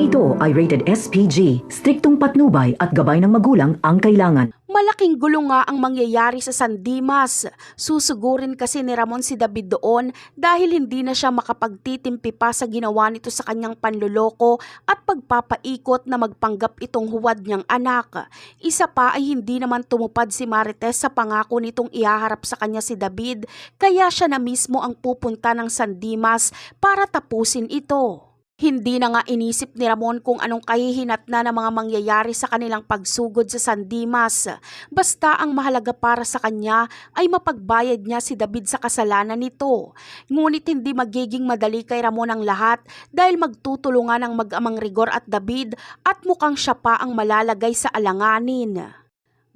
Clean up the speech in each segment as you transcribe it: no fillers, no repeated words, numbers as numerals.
ito ay rated SPG, striktong patnubay at gabay ng magulang ang kailangan. Malaking gulo nga ang mangyayari sa San Dimas. Susugurin kasi ni Ramon si David doon dahil hindi na siya makapagtitimpi pa sa ginawa nito sa kanyang panloloko at pagpapaikot na magpanggap itong huwad niyang anak. Isa pa ay hindi naman tumupad si Marites sa pangako nitong ihaharap sa kanya si David, kaya siya na mismo ang pupunta ng San Dimas para tapusin ito. Hindi na nga inisip ni Ramon kung anong kahihinatnan ng mga mangyayari sa kanilang pagsugod sa San Dimas. Basta ang mahalaga para sa kanya ay mapagbayad niya si David sa kasalanan nito. Ngunit hindi magiging madali kay Ramon ang lahat dahil magtutulungan ang mag-amang Rigor at David at mukhang siya pa ang malalagay sa alanganin.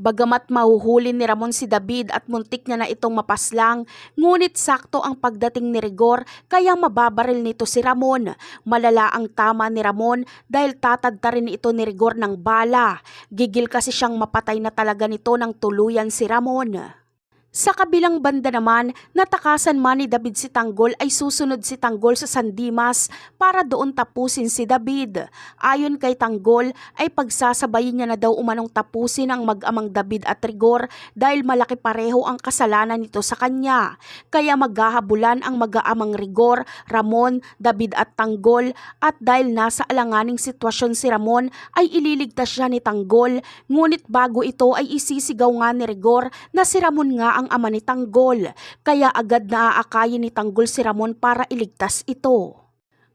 Bagamat mahuhuli ni Ramon si David at muntik niya na itong mapaslang, ngunit sakto ang pagdating ni Rigor kaya mababaril nito si Ramon. Malala ang tama ni Ramon dahil tatadta rin ito ni Rigor ng bala. Gigil kasi siyang mapatay na talaga nito ng tuluyan si Ramon. Sa kabilang banda naman, natakasan man ni David si Tanggol ay susunod si Tanggol sa San Dimas para doon tapusin si David. Ayon kay Tanggol ay pagsasabayin niya na daw umanong tapusin ang mag-amang David at Rigor dahil malaki pareho ang kasalanan nito sa kanya. Kaya maghahabulan ang mag-aamang Rigor, Ramon, David at Tanggol at dahil nasa alanganing sitwasyon si Ramon ay ililigtas siya ni Tanggol. Ngunit bago ito ay isisigaw nga ni Rigor na si Ramon nga ang ama ni Tanggol, kaya agad na aakayin ni Tanggol si Ramon para iligtas ito.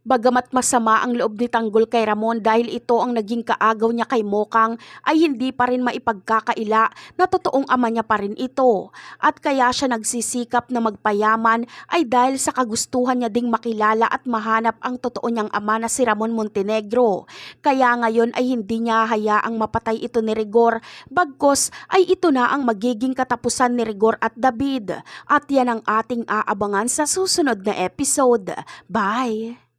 Bagamat masama ang loob ni Tanggol kay Ramon dahil ito ang naging kaagaw niya kay Mokang, ay hindi pa rin maipagkakaila na totoong ama niya pa rin ito. At kaya siya nagsisikap na magpayaman ay dahil sa kagustuhan niya ding makilala at mahanap ang totoo niyang ama na si Ramon Montenegro. Kaya ngayon ay hindi niya hayaang mapatay ito ni Rigor, bagkos ay ito na ang magiging katapusan ni Rigor at David. At yan ang ating aabangan sa susunod na episode. Bye!